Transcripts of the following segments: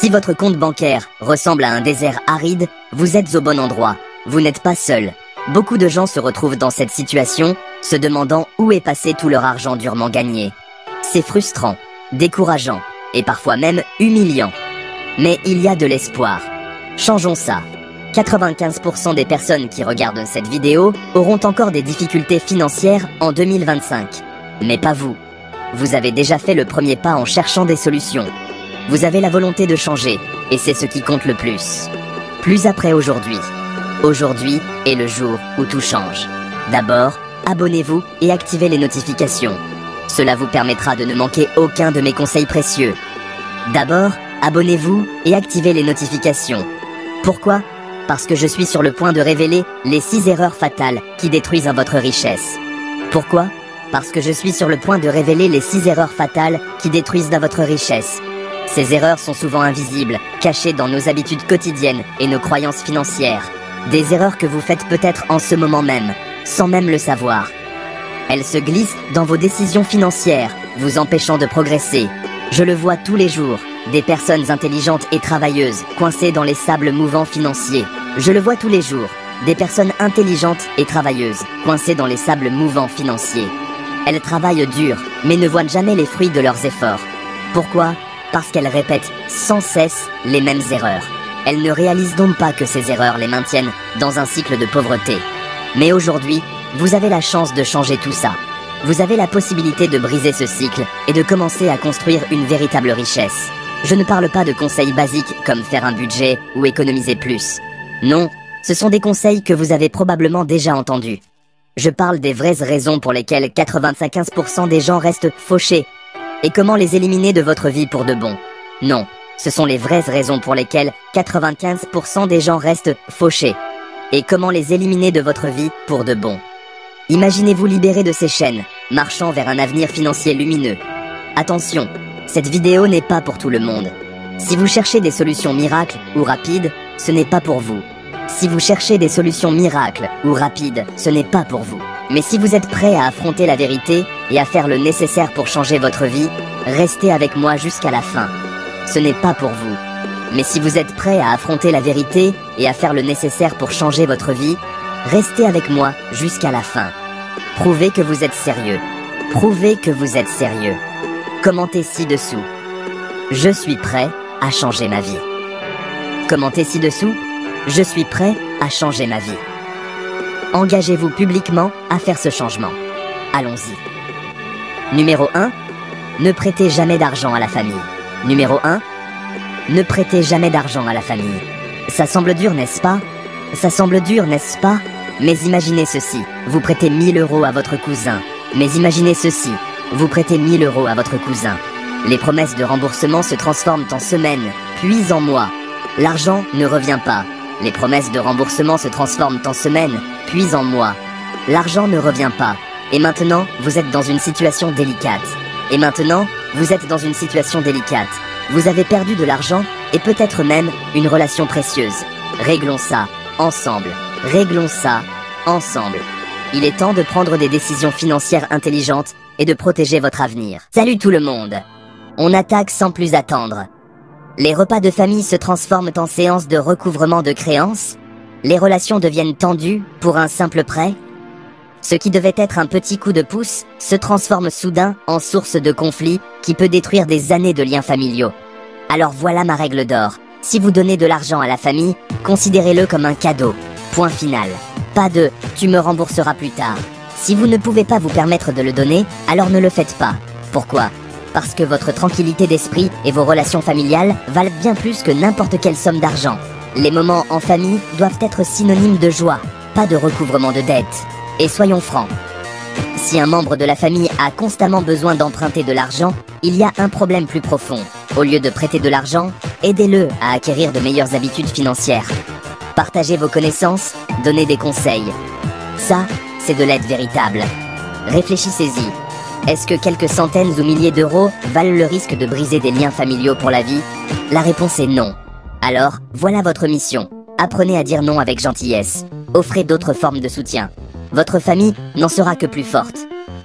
Si votre compte bancaire ressemble à un désert aride, vous êtes au bon endroit. Vous n'êtes pas seul. Beaucoup de gens se retrouvent dans cette situation, se demandant où est passé tout leur argent durement gagné. C'est frustrant, décourageant et parfois même humiliant. Mais il y a de l'espoir. Changeons ça. 95% des personnes qui regardent cette vidéo auront encore des difficultés financières en 2025. Mais pas vous. Vous avez déjà fait le premier pas en cherchant des solutions. Vous avez la volonté de changer, et c'est ce qui compte le plus. Plus après aujourd'hui. Aujourd'hui est le jour où tout change. D'abord, abonnez-vous et activez les notifications. Cela vous permettra de ne manquer aucun de mes conseils précieux. D'abord, abonnez-vous et activez les notifications. Pourquoi ? Parce que je suis sur le point de révéler les 6 erreurs fatales qui détruisent votre richesse. Pourquoi ? Parce que je suis sur le point de révéler les 6 erreurs fatales qui détruisent votre richesse. Ces erreurs sont souvent invisibles, cachées dans nos habitudes quotidiennes et nos croyances financières. Des erreurs que vous faites peut-être en ce moment même, sans même le savoir. Elles se glissent dans vos décisions financières, vous empêchant de progresser. Je le vois tous les jours, des personnes intelligentes et travailleuses, coincées dans les sables mouvants financiers. Je le vois tous les jours, des personnes intelligentes et travailleuses, coincées dans les sables mouvants financiers. Elles travaillent dur, mais ne voient jamais les fruits de leurs efforts. Pourquoi ? Parce qu'elles répètent sans cesse les mêmes erreurs. Elles ne réalisent donc pas que ces erreurs les maintiennent dans un cycle de pauvreté. Mais aujourd'hui, vous avez la chance de changer tout ça. Vous avez la possibilité de briser ce cycle et de commencer à construire une véritable richesse. Je ne parle pas de conseils basiques comme faire un budget ou économiser plus. Non, ce sont des conseils que vous avez probablement déjà entendus. Je parle des vraies raisons pour lesquelles 95% des gens restent fauchés et comment les éliminer de votre vie pour de bon. Non. Ce sont les vraies raisons pour lesquelles 95% des gens restent fauchés. Et comment les éliminer de votre vie pour de bon. Imaginez-vous libéré de ces chaînes, marchant vers un avenir financier lumineux. Attention, cette vidéo n'est pas pour tout le monde. Si vous cherchez des solutions miracles ou rapides, ce n'est pas pour vous. Si vous cherchez des solutions miracles ou rapides, ce n'est pas pour vous. Mais si vous êtes prêt à affronter la vérité et à faire le nécessaire pour changer votre vie, restez avec moi jusqu'à la fin. Ce n'est pas pour vous. Mais si vous êtes prêt à affronter la vérité et à faire le nécessaire pour changer votre vie, restez avec moi jusqu'à la fin. Prouvez que vous êtes sérieux. Prouvez que vous êtes sérieux. Commentez ci-dessous. Je suis prêt à changer ma vie. Commentez ci-dessous. Je suis prêt à changer ma vie. Engagez-vous publiquement à faire ce changement. Allons-y. Numéro 1. Ne prêtez jamais d'argent à la famille. Numéro 1. Ne prêtez jamais d'argent à la famille. Ça semble dur, n'est-ce pas? Ça semble dur, n'est-ce pas? Mais imaginez ceci, vous prêtez 1000 € à votre cousin. Mais imaginez ceci, vous prêtez 1000 € à votre cousin. Les promesses de remboursement se transforment en semaines, puis en mois. L'argent ne revient pas. Les promesses de remboursement se transforment en semaines, puis en mois. L'argent ne revient pas. Et maintenant, vous êtes dans une situation délicate. Et maintenant, vous êtes dans une situation délicate. Vous avez perdu de l'argent et peut-être même une relation précieuse. Réglons ça, ensemble. Réglons ça, ensemble. Il est temps de prendre des décisions financières intelligentes et de protéger votre avenir. Salut tout le monde! On attaque sans plus attendre. Les repas de famille se transforment en séances de recouvrement de créances. Les relations deviennent tendues pour un simple prêt. Ce qui devait être un petit coup de pouce se transforme soudain en source de conflit qui peut détruire des années de liens familiaux. Alors voilà ma règle d'or. Si vous donnez de l'argent à la famille, considérez-le comme un cadeau. Point final. Pas de « tu me rembourseras plus tard ». Si vous ne pouvez pas vous permettre de le donner, alors ne le faites pas. Pourquoi ? Parce que votre tranquillité d'esprit et vos relations familiales valent bien plus que n'importe quelle somme d'argent. Les moments en famille doivent être synonymes de joie, pas de recouvrement de dettes. Et soyons francs, si un membre de la famille a constamment besoin d'emprunter de l'argent, il y a un problème plus profond. Au lieu de prêter de l'argent, aidez-le à acquérir de meilleures habitudes financières. Partagez vos connaissances, donnez des conseils. Ça, c'est de l'aide véritable. Réfléchissez-y. Est-ce que quelques centaines ou milliers d'euros valent le risque de briser des liens familiaux pour la vie? La réponse est non. Alors, voilà votre mission. Apprenez à dire non avec gentillesse. Offrez d'autres formes de soutien. Votre famille n'en sera que plus forte.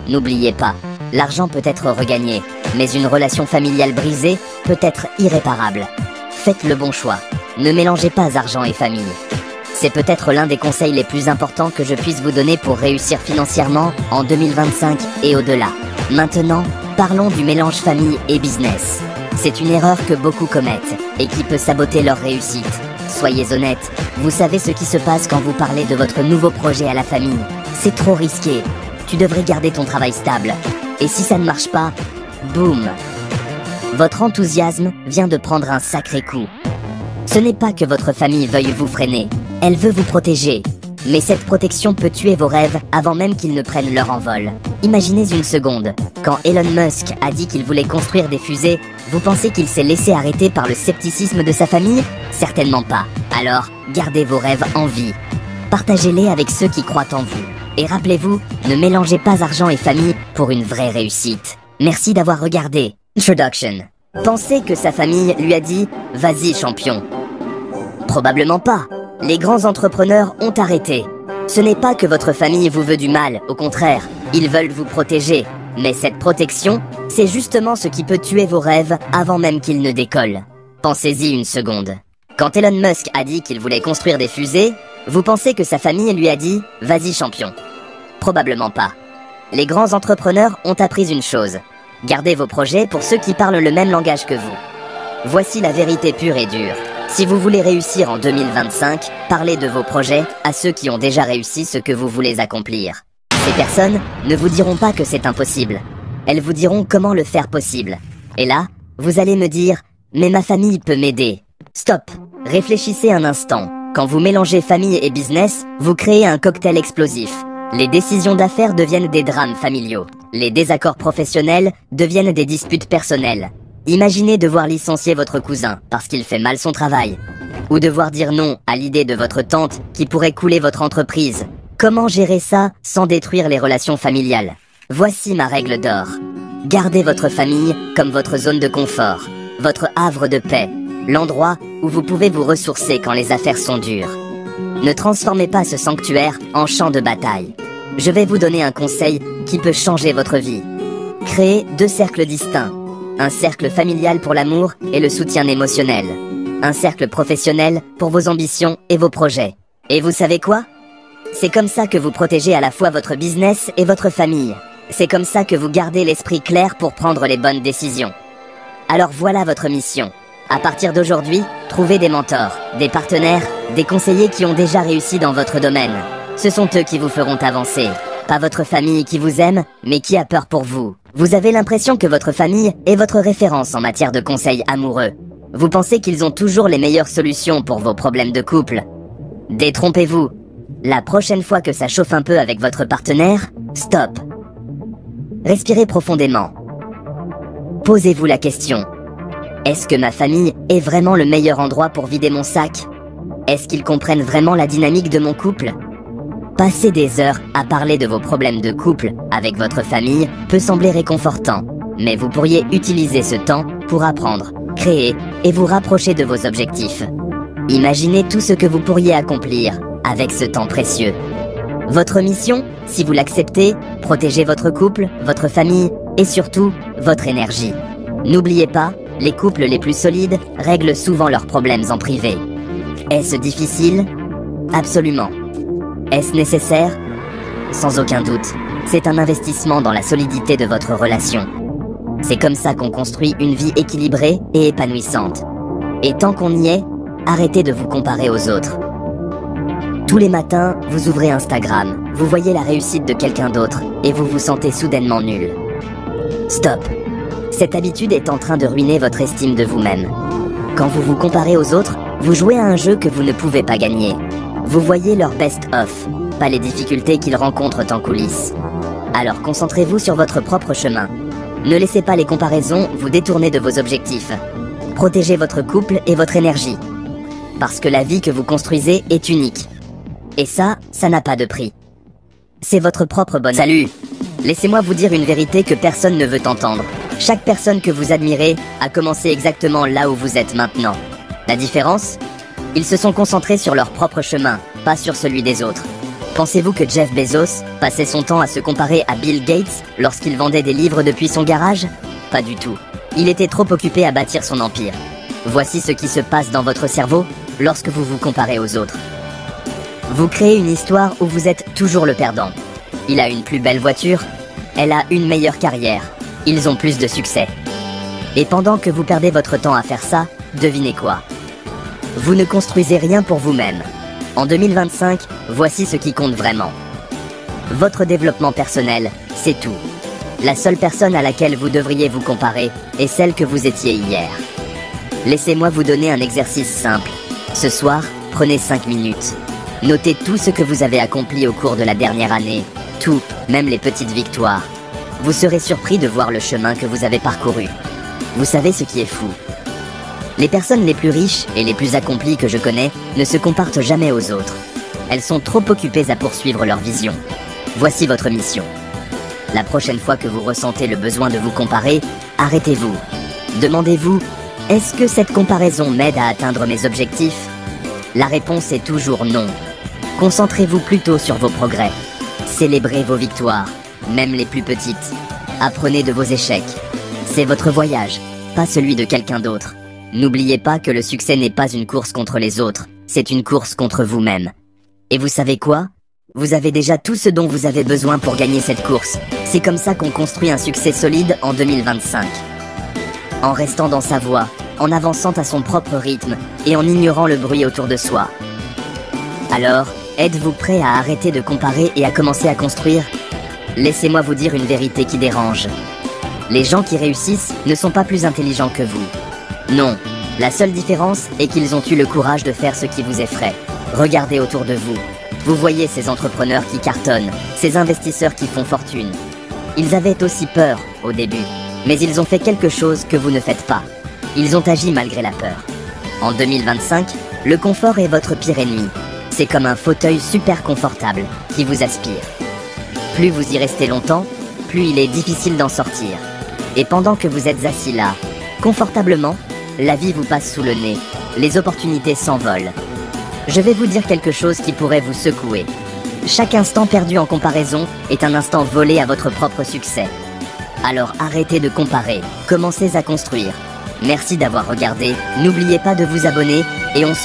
N'oubliez pas, l'argent peut être regagné, mais une relation familiale brisée peut être irréparable. Faites le bon choix. Ne mélangez pas argent et famille. C'est peut-être l'un des conseils les plus importants que je puisse vous donner pour réussir financièrement en 2025 et au-delà. Maintenant, parlons du mélange famille et business. C'est une erreur que beaucoup commettent et qui peut saboter leur réussite. Soyez honnête, vous savez ce qui se passe quand vous parlez de votre nouveau projet à la famille. C'est trop risqué. Tu devrais garder ton travail stable. Et si ça ne marche pas, boum! Votre enthousiasme vient de prendre un sacré coup. Ce n'est pas que votre famille veuille vous freiner, elle veut vous protéger. Mais cette protection peut tuer vos rêves avant même qu'ils ne prennent leur envol. Imaginez une seconde, quand Elon Musk a dit qu'il voulait construire des fusées, vous pensez qu'il s'est laissé arrêter par le scepticisme de sa famille? Certainement pas. Alors, gardez vos rêves en vie. Partagez-les avec ceux qui croient en vous. Et rappelez-vous, ne mélangez pas argent et famille pour une vraie réussite. Merci d'avoir regardé. Introduction. Pensez que sa famille lui a dit « Vas-y champion ». Probablement pas. Les grands entrepreneurs ont arrêté. Ce n'est pas que votre famille vous veut du mal, au contraire, ils veulent vous protéger. Mais cette protection, c'est justement ce qui peut tuer vos rêves avant même qu'ils ne décollent. Pensez-y une seconde. Quand Elon Musk a dit qu'il voulait construire des fusées, vous pensez que sa famille lui a dit « Vas-y champion ». Probablement pas. Les grands entrepreneurs ont appris une chose. Gardez vos projets pour ceux qui parlent le même langage que vous. Voici la vérité pure et dure. Si vous voulez réussir en 2025, parlez de vos projets à ceux qui ont déjà réussi ce que vous voulez accomplir. Ces personnes ne vous diront pas que c'est impossible. Elles vous diront comment le faire possible. Et là, vous allez me dire « Mais ma famille peut m'aider ». Stop. Réfléchissez un instant. Quand vous mélangez famille et business, vous créez un cocktail explosif. Les décisions d'affaires deviennent des drames familiaux. Les désaccords professionnels deviennent des disputes personnelles. Imaginez devoir licencier votre cousin parce qu'il fait mal son travail. Ou devoir dire non à l'idée de votre tante qui pourrait couler votre entreprise. Comment gérer ça sans détruire les relations familiales? Voici ma règle d'or. Gardez votre famille comme votre zone de confort, votre havre de paix, l'endroit où vous pouvez vous ressourcer quand les affaires sont dures. Ne transformez pas ce sanctuaire en champ de bataille. Je vais vous donner un conseil qui peut changer votre vie. Créez 2 cercles distincts. Un cercle familial pour l'amour et le soutien émotionnel. Un cercle professionnel pour vos ambitions et vos projets. Et vous savez quoi? C'est comme ça que vous protégez à la fois votre business et votre famille. C'est comme ça que vous gardez l'esprit clair pour prendre les bonnes décisions. Alors voilà votre mission. À partir d'aujourd'hui, trouvez des mentors, des partenaires, des conseillers qui ont déjà réussi dans votre domaine. Ce sont eux qui vous feront avancer. Pas votre famille qui vous aime, mais qui a peur pour vous. Vous avez l'impression que votre famille est votre référence en matière de conseils amoureux. Vous pensez qu'ils ont toujours les meilleures solutions pour vos problèmes de couple. Détrompez-vous. La prochaine fois que ça chauffe un peu avec votre partenaire, stop. Respirez profondément. Posez-vous la question. Est-ce que ma famille est vraiment le meilleur endroit pour vider mon sac? Est-ce qu'ils comprennent vraiment la dynamique de mon couple? Passer des heures à parler de vos problèmes de couple avec votre famille peut sembler réconfortant, mais vous pourriez utiliser ce temps pour apprendre, créer et vous rapprocher de vos objectifs. Imaginez tout ce que vous pourriez accomplir avec ce temps précieux. Votre mission, si vous l'acceptez, protégez votre couple, votre famille et surtout votre énergie. N'oubliez pas, les couples les plus solides règlent souvent leurs problèmes en privé. Est-ce difficile? Absolument. Est-ce nécessaire? Sans aucun doute. C'est un investissement dans la solidité de votre relation. C'est comme ça qu'on construit une vie équilibrée et épanouissante. Et tant qu'on y est, arrêtez de vous comparer aux autres. Tous les matins, vous ouvrez Instagram, vous voyez la réussite de quelqu'un d'autre et vous vous sentez soudainement nul. Stop. Cette habitude est en train de ruiner votre estime de vous-même. Quand vous vous comparez aux autres, vous jouez à un jeu que vous ne pouvez pas gagner. Vous voyez leur best-of, pas les difficultés qu'ils rencontrent en coulisses. Alors concentrez-vous sur votre propre chemin. Ne laissez pas les comparaisons vous détourner de vos objectifs. Protégez votre couple et votre énergie. Parce que la vie que vous construisez est unique. Et ça n'a pas de prix. C'est votre propre bonheur. Salut! Laissez-moi vous dire une vérité que personne ne veut entendre. Chaque personne que vous admirez a commencé exactement là où vous êtes maintenant. La différence? Ils se sont concentrés sur leur propre chemin, pas sur celui des autres. Pensez-vous que Jeff Bezos passait son temps à se comparer à Bill Gates lorsqu'il vendait des livres depuis son garage? Pas du tout. Il était trop occupé à bâtir son empire. Voici ce qui se passe dans votre cerveau lorsque vous vous comparez aux autres. Vous créez une histoire où vous êtes toujours le perdant. Il a une plus belle voiture, elle a une meilleure carrière, ils ont plus de succès. Et pendant que vous perdez votre temps à faire ça, devinez quoi? Vous ne construisez rien pour vous-même. En 2025, voici ce qui compte vraiment. Votre développement personnel, c'est tout. La seule personne à laquelle vous devriez vous comparer est celle que vous étiez hier. Laissez-moi vous donner un exercice simple. Ce soir, prenez 5 minutes. Notez tout ce que vous avez accompli au cours de la dernière année. Tout, même les petites victoires. Vous serez surpris de voir le chemin que vous avez parcouru. Vous savez ce qui est fou? Les personnes les plus riches et les plus accomplies que je connais ne se comparent jamais aux autres. Elles sont trop occupées à poursuivre leur vision. Voici votre mission. La prochaine fois que vous ressentez le besoin de vous comparer, arrêtez-vous. Demandez-vous, est-ce que cette comparaison m'aide à atteindre mes objectifs? La réponse est toujours non. Concentrez-vous plutôt sur vos progrès. Célébrez vos victoires, même les plus petites. Apprenez de vos échecs. C'est votre voyage, pas celui de quelqu'un d'autre. N'oubliez pas que le succès n'est pas une course contre les autres, c'est une course contre vous-même. Et vous savez quoi? Vous avez déjà tout ce dont vous avez besoin pour gagner cette course. C'est comme ça qu'on construit un succès solide en 2025. En restant dans sa voie, en avançant à son propre rythme et en ignorant le bruit autour de soi. Alors, êtes-vous prêt à arrêter de comparer et à commencer à construire? Laissez-moi vous dire une vérité qui dérange. Les gens qui réussissent ne sont pas plus intelligents que vous. Non, la seule différence est qu'ils ont eu le courage de faire ce qui vous effraie. Regardez autour de vous. Vous voyez ces entrepreneurs qui cartonnent, ces investisseurs qui font fortune. Ils avaient aussi peur au début, mais ils ont fait quelque chose que vous ne faites pas. Ils ont agi malgré la peur. En 2025, le confort est votre pire ennemi. C'est comme un fauteuil super confortable qui vous aspire. Plus vous y restez longtemps, plus il est difficile d'en sortir. Et pendant que vous êtes assis là, confortablement, la vie vous passe sous le nez, les opportunités s'envolent. Je vais vous dire quelque chose qui pourrait vous secouer. Chaque instant perdu en comparaison est un instant volé à votre propre succès. Alors arrêtez de comparer, commencez à construire. Merci d'avoir regardé, n'oubliez pas de vous abonner et on se